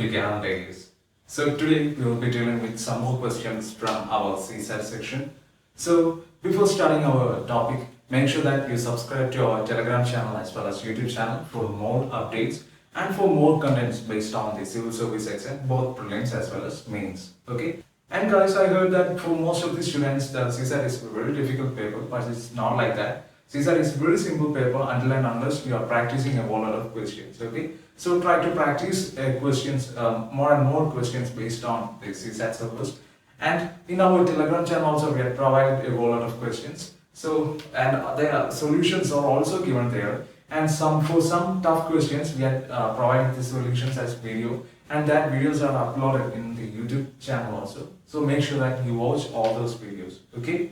Gyan Days. So today we will be dealing with some more questions from our CSAT section. So before starting our topic, make sure that you subscribe to our Telegram channel as well as YouTube channel for more updates and for more contents based on the civil service exam, both prelims as well as mains. Okay. And guys, I heard that for most of the students, the CSAT is a very difficult paper, but it's not like that. CSAT is very simple paper until and unless you are practicing a whole lot of questions. Okay. So try to practice questions, more and more questions based on the CSAT syllabus. And in our Telegram channel also we have provided a whole lot of questions. So and their solutions are also given there. And for some tough questions we have provided the solutions as video, and that videos are uploaded in the YouTube channel also. So make sure that you watch all those videos. Okay.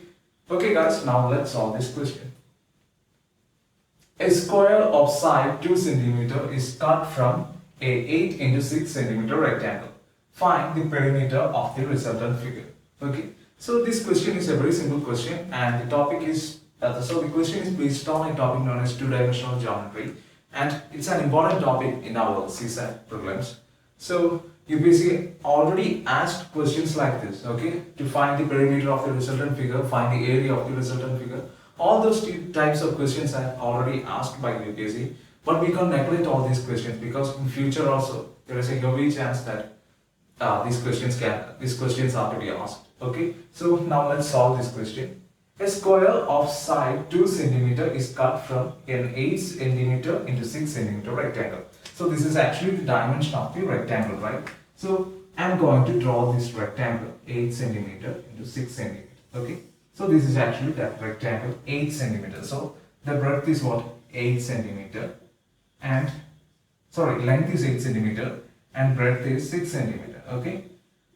Okay guys, now let's solve this question. A square of side 2 cm is cut from a 8 into 6 cm rectangle. Find the perimeter of the resultant figure. Okay. So this question is a very simple question, and the topic is the question is based on a topic known as two-dimensional geometry, and it's an important topic in our CSAT programs. So you basically already asked questions like this, okay? To find the perimeter of the resultant figure, find the area of the resultant figure. All those types of questions are already asked by UPSC, but we can't neglect all these questions because in future also there is a huge chance that these questions are to be asked. Okay, so now let's solve this question. A square of side 2 cm is cut from an 8 cm into 6 cm rectangle. So this is actually the dimension of the rectangle, right? So I'm going to draw this rectangle 8 cm into 6 cm. Okay. So this is actually that rectangle 8 cm. So the breadth is what? 8 cm, and length is 8 cm and breadth is 6 cm. Okay.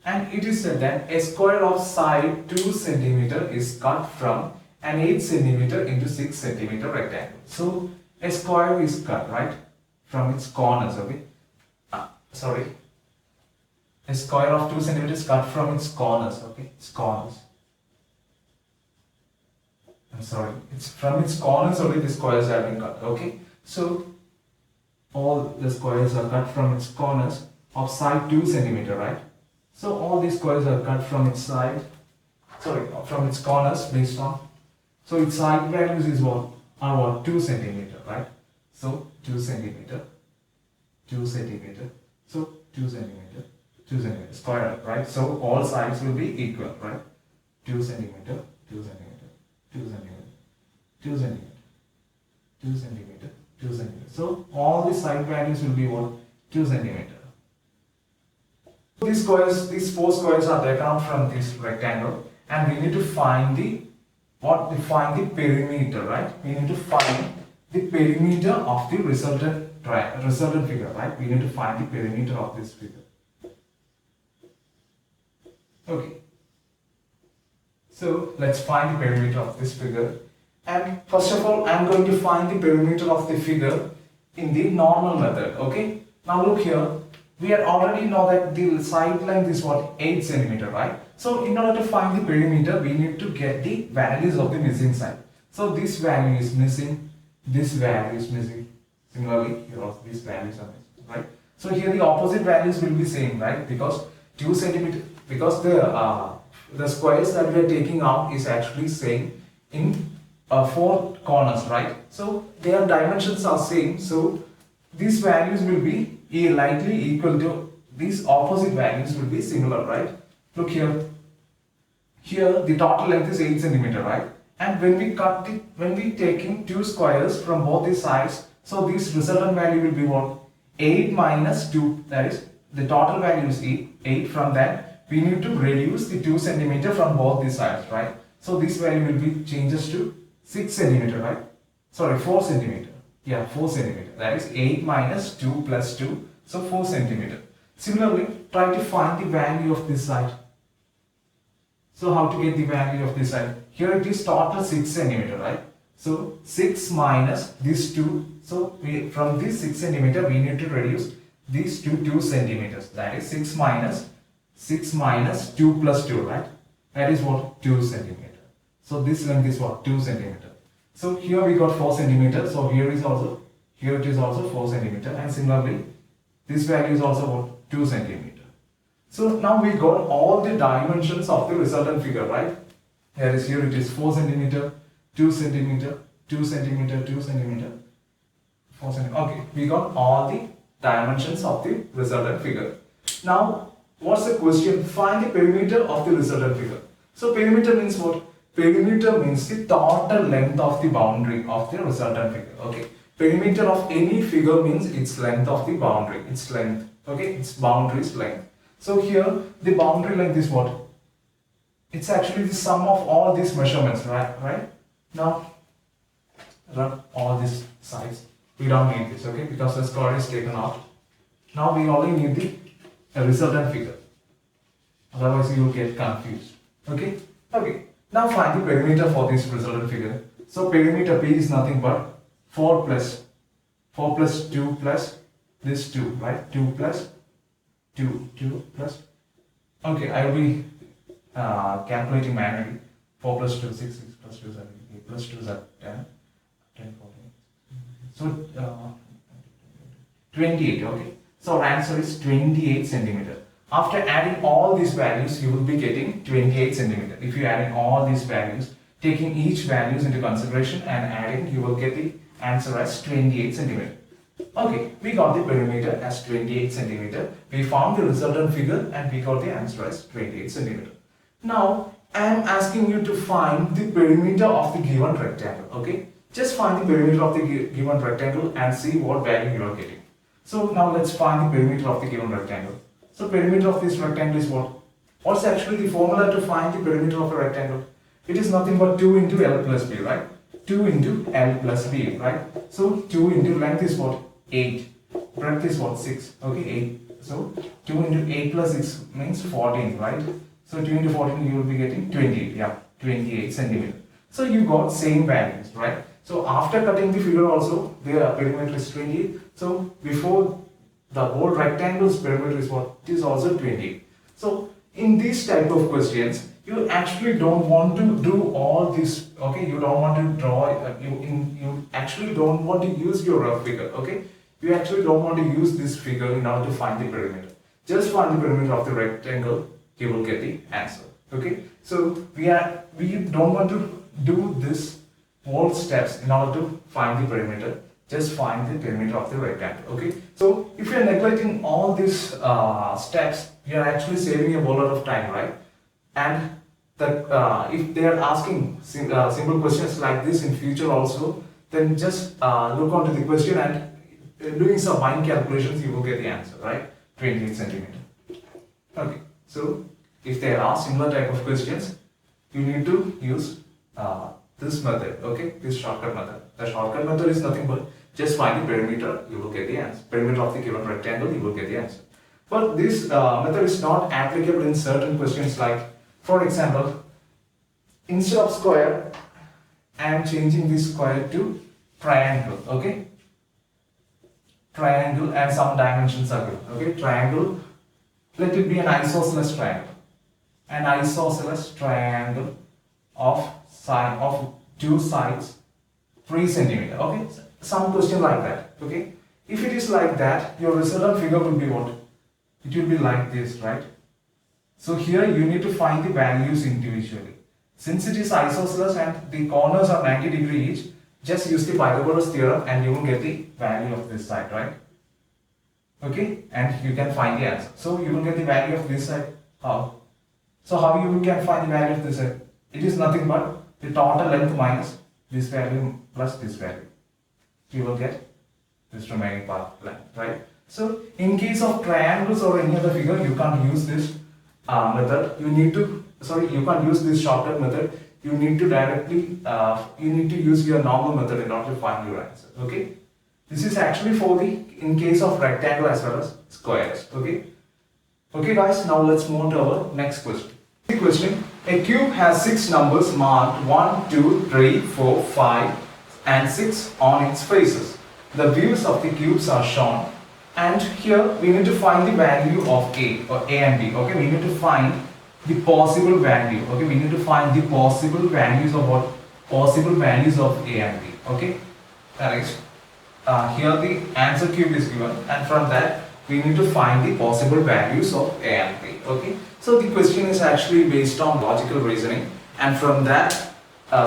And it is said that a square of side 2 cm is cut from an 8 cm into 6 cm rectangle. So a square is cut, right, from its corners. Okay. A square of 2 cm is cut from its corners. Okay. Its corners. It's from its corners only the squares have been cut. Okay. So all the squares are cut from its corners of side 2 cm, right? So all these squares are cut from its from its corners based on. So its side values is what? Are what? 2 cm, right? So 2 cm, 2 cm, so 2 cm, 2 cm square, right? So all sides will be equal, right? 2 cm, 2 cm, 2 cm, 2 cm, 2 cm, 2 cm. So all the side values will be what? 2 cm. These squares, these 4 squares are taken out from this rectangle, and we need to find the perimeter, right? We need to find the perimeter of the resultant figure, right? We need to find the perimeter of this figure. Okay. So let's find the perimeter of this figure. And first of all, I'm going to find the perimeter of the figure in the normal method. Okay. Now look here. We already know that the side length is what? 8 cm, right? So in order to find the perimeter, we need to get the values of the missing side. So this value is missing, this value is missing. Similarly, here also these values are missing, right? So here the opposite values will be same, right? Because 2 cm, because the squares that we are taking out is actually same in 4 corners, right? So their dimensions are same. So these values will be likely equal to these opposite values will be similar, right? Look here. Here the total length is 8 cm, right? And when we taking 2 squares from both the sides, so this resultant value will be what? 8 minus 2. That is the total value is 8. From that we need to reduce the 2 cm from both the sides, right? So this value will be changes to 6 cm, right? 4 cm. Yeah, 4 cm. That is 8 minus 2 plus 2. So 4 cm. Similarly, try to find the value of this side. So how to get the value of this side? Here it is total 6 cm, right? So 6 minus this 2. So from this 6 cm we need to reduce these 2 cm. That is 6 minus 2 plus 2, right? That is what? 2 cm. So this length is what? 2 cm. So here we got 4 cm. So here it is also 4 cm, and similarly this value is also what? 2 centimeter. So now we got all the dimensions of the resultant figure, right? Here it is 4 centimeter, 2 centimeter, 2 centimeter, 2 centimeter, 4 centimeter. Okay, we got all the dimensions of the resultant figure. Now, what's the question? Find the perimeter of the resultant figure. So perimeter means what? Perimeter means the total length of the boundary of the resultant figure. Okay. Perimeter of any figure means its length of the boundary. Its length. Okay. Its boundary's length. So here the boundary length is what? It's actually the sum of all these measurements, right? Now rub all these sides. We don't need this, okay? Because the square is taken out. Now we only need the resultant figure. Otherwise you will get confused. Okay? Okay. Now find the perimeter for this resultant figure. So perimeter P is nothing but 4 plus 2 plus this 2, right? 2 plus 2 plus. Okay, I will be calculating manually. 4 plus 2, 6 plus 2, 7, 8 plus 2 is 10, 10, 14. So 28, okay. So our answer is 28 centimeter. After adding all these values, you will be getting 28 centimeter. If you add in all these values, taking each values into consideration and adding, you will get the answer as 28 centimeter. Okay, we got the perimeter as 28 centimeter. We found the resultant figure and we got the answer as 28 centimeter. Now, I am asking you to find the perimeter of the given rectangle. Okay, just find the perimeter of the given rectangle and see what value you are getting. So now let's find the perimeter of the given rectangle. So perimeter of this rectangle is what? What's actually the formula to find the perimeter of a rectangle? It is nothing but 2 into L plus B, right? 2 into L plus B, right? So 2 into length is what? 8. Breadth is what? 6. Okay, 8. So 2 into 8 plus 6 means 14, right? So 2 into 14 you will be getting 28. Yeah, 28 centimeter. So you got same values, right? So after cutting the figure also, the perimeter is 28. So before the whole rectangle's perimeter is what? It is also 28. So in these type of questions, you actually don't want to do all this. Okay, you don't want to draw. You actually don't want to use your rough figure. Okay, you actually don't want to use this figure in order to find the perimeter. Just find the perimeter of the rectangle. You will get the answer. Okay, so we don't want to do this whole steps in order to find the perimeter. Just find the perimeter of the rectangle. Okay, so if you are neglecting all these steps, you are actually saving a whole lot of time, right? And that if they are asking simple questions like this in future also, then just look onto the question and doing some mind calculations, you will get the answer, right? 28 centimeter. Okay, so if they are similar type of questions, you need to use this method, okay, this shortcut method. The shortcut method is nothing but just find the perimeter, you will get the answer. Perimeter of the given rectangle, you will get the answer. But this method is not applicable in certain questions, like, for example, instead of square, I am changing this square to triangle, okay? Triangle and some dimensions are given, okay? Triangle, let it be an isosceles triangle. An isosceles triangle of two sides 3 centimeter. Okay, some question like that. Okay, if it is like that, your resultant figure will be what? It will be like this, right? So here you need to find the values individually. Since it is isosceles and the corners are 90 degrees each, just use the Pythagoras theorem and you will get the value of this side, right? Okay, and you can find the answer. So you will get the value of this side. How? So how you can find the value of this side? It is nothing but the total length minus this value plus this value. You will get this remaining part length, right? So in case of triangles or any other figure, you can't use this method. You can't use this shortcut method. You need to directly, you need to use your normal method in order to find your answer. Okay. This is actually for in case of rectangle as well as squares. Okay. Okay, guys. Now let's move on to our next question. The question: a cube has 6 numbers marked 1, 2, 3, 4, 5, and 6 on its faces. The views of the cubes are shown, and here we need to find the value of A or A and B. Okay, we need to find the possible value. Okay, we need to find the possible values of what? Possible values of A and B. Okay, that is here the answer cube is given, and from that we need to find the possible values of A and B. Okay, so the question is actually based on logical reasoning, and from that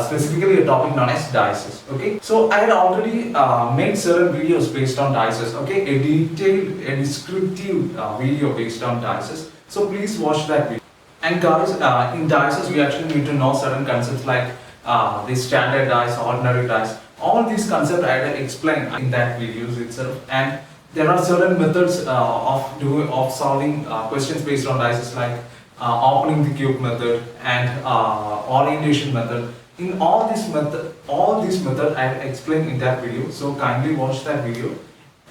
specifically a topic known as dices. Okay, so I had already made certain videos based on dices. Okay, a detailed, a descriptive video based on dices. So please watch that video. And guys, in dices we actually need to know certain concepts like the standard dice, ordinary dice. All these concepts I had explained in that videos itself, and there are certain methods of solving questions based on dices like opening the cube method and orientation method. In all these method I have explained in that video. So kindly watch that video.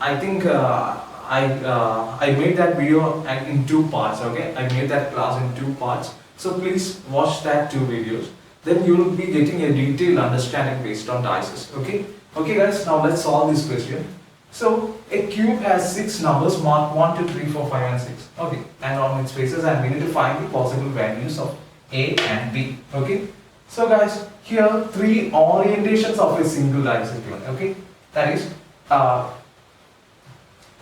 I think I made that video in 2 parts. Okay, I made that class in 2 parts. So please watch that 2 videos. Then you will be getting a detailed understanding based on dices. Okay. Okay, guys. Now let's solve this question. So a cube has 6 numbers marked 1, 2, 3, 4, 5 and 6. Okay, and on its faces, and we need to find the possible values of A and B. Okay. So guys, here 3 orientations of a single dice is given. Okay, that is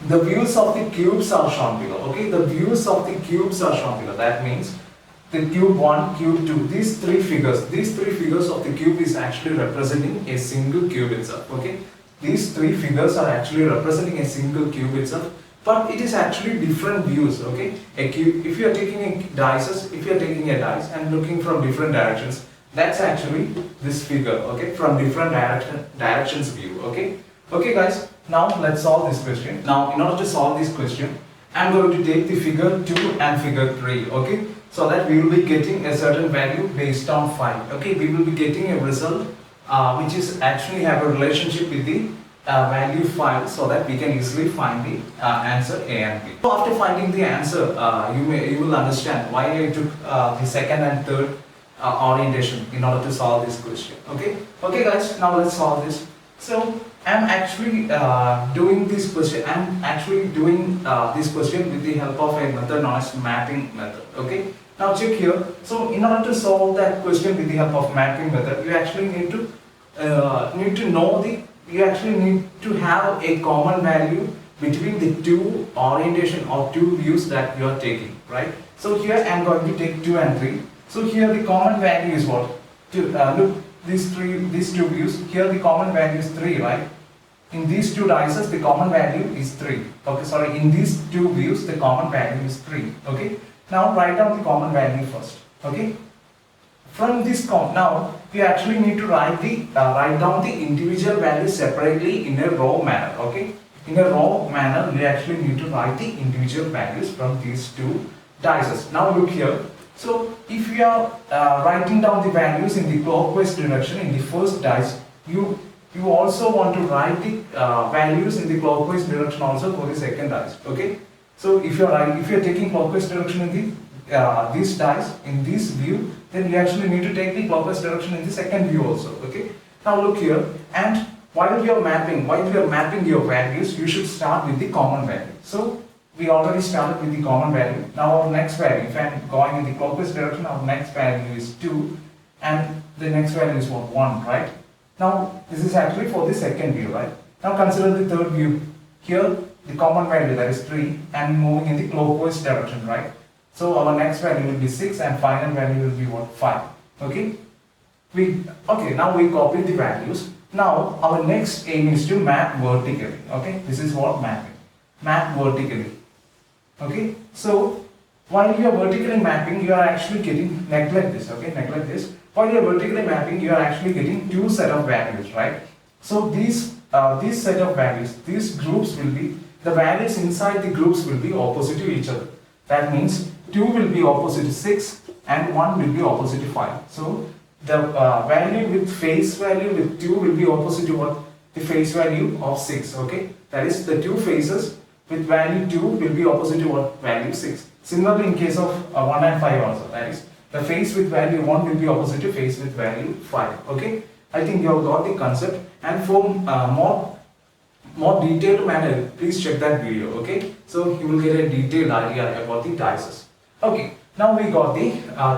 the views of the cubes are shown below. Okay, the views of the cubes are shown below. That means the cube 1, cube 2, these 3 figures of the cube is actually representing a single cube itself. Okay, these 3 figures are actually representing a single cube itself, but it is actually different views. Okay, a cube, if you are taking a dice and looking from different directions, that's actually this figure. Okay, from different directions view. Okay. Okay guys, now let's solve this question. Now in order to solve this question, I'm going to take the figure 2 and figure 3. Okay, so that we will be getting a certain value based on 5. Okay, we will be getting a result which is actually have a relationship with the value 5, so that we can easily find the answer A and B. So after finding the answer, you will understand why I took the second and third orientation in order to solve this question. Okay. Okay guys, now let's solve this. So I'm actually doing this question. This question with the help of a method known as mapping method. Okay. Now check here. So in order to solve that question with the help of mapping method, you actually need to have a common value between the 2 orientation or 2 views that you are taking, right? So here I am going to take 2 and 3. So here the common value is what? Look, these 2 views. Here the common value is 3, right? In these 2 dices, the common value is 3. Okay, sorry. In these 2 views, the common value is 3. Okay. Now write down the common value first. Okay. From this now we actually need to write down the individual values separately in a row manner. Okay. In a row manner, we actually need to write the individual values from these 2 dices. Now look here. So if we are writing down the values in the clockwise direction in the first dice, you also want to write the values in the clockwise direction also for the second dice. Okay. So if you are taking clockwise direction in the this dice in this view, then you actually need to take the clockwise direction in the second view also. Okay. Now look here, and while you are mapping your values, you should start with the common value. So we already started with the common value. Now our next value, if I am going in the clockwise direction, our next value is 2, and the next value is what? 1, right? Now this is actually for the second view, right? Now consider the third view. Here the common value, that is 3, and moving in the clockwise direction, right? So our next value will be 6, and final value will be what? 5. Okay? Now we copy the values. Now our next aim is to map vertically. Okay? This is what mapping. Map vertically. Okay? So while you are vertically mapping, you are actually getting, neglect this. Okay? Neglect this. While you are vertically mapping, you are actually getting 2 set of values, right? So these set of values, these groups will be, the values inside the groups will be opposite to each other. That means 2 will be opposite to 6 and 1 will be opposite to 5. So the value with face value with 2 will be opposite to what? The face value of 6. Okay, that is the 2 faces with value 2 will be opposite to what? Value 6. Similarly in case of 1 and 5 also, that is the face with value 1 will be opposite to face with value 5. Okay, I think you have got the concept, and for more detailed manner, please check that video. Okay, so you will get a detailed idea about the dices. Okay, now we got the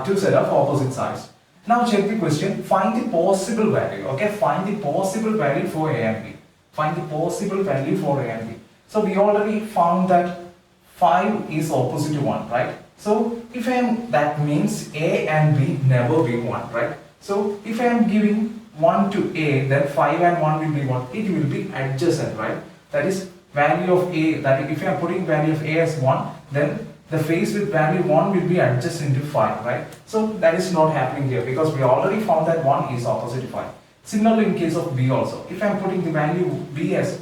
2 set of opposite sides. Now check the question, find the possible value. Okay, find the possible value for A and B. Find the possible value for A and B. So we already found that 5 is opposite to 1, right? So if I am, that means A and B never be 1, right? So if I am giving 1 to A, then 5 and 1 will be what? It will be adjacent, right? That is value of A, that if I am putting value of A as 1, then the face with value 1 will be adjacent to 5, right? So that is not happening here because we already found that 1 is opposite to 5. Similarly in case of B also, if I am putting the value B as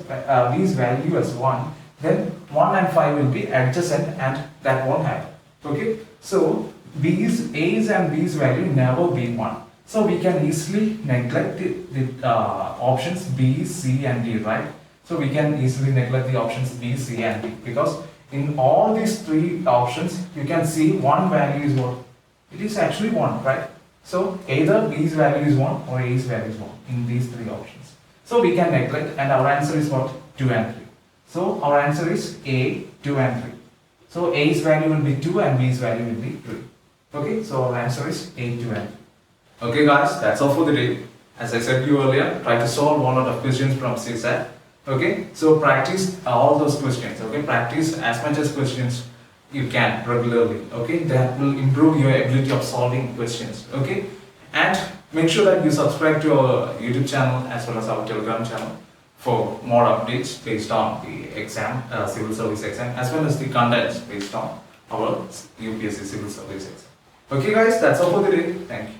B's value as 1, then 1 and 5 will be adjacent and that won't happen. Okay, so A's and B's value never be 1. So we can easily neglect the options B, C and D, right? So we can easily neglect the options B, C and D because in all these three options you can see one value is what? It is actually 1, right? So either B's value is 1 or A's value is 1 in these three options. So we can neglect and our answer is what? 2 and 3. So our answer is A, 2 and 3. So A's value will be 2 and B's value will be 3. Okay, so our answer is A, 2 and 3. Okay guys, that's all for the day. As I said to you earlier, try to solve one lot of questions from CSAT. Okay, so practice all those questions. Okay, practice as much as questions you can regularly. Okay, that will improve your ability of solving questions. Okay, and make sure that you subscribe to our YouTube channel as well as our Telegram channel for more updates based on the exam, civil service exam, as well as the contents based on our UPSC civil service exam. Okay guys, that's all for the day. Thank you.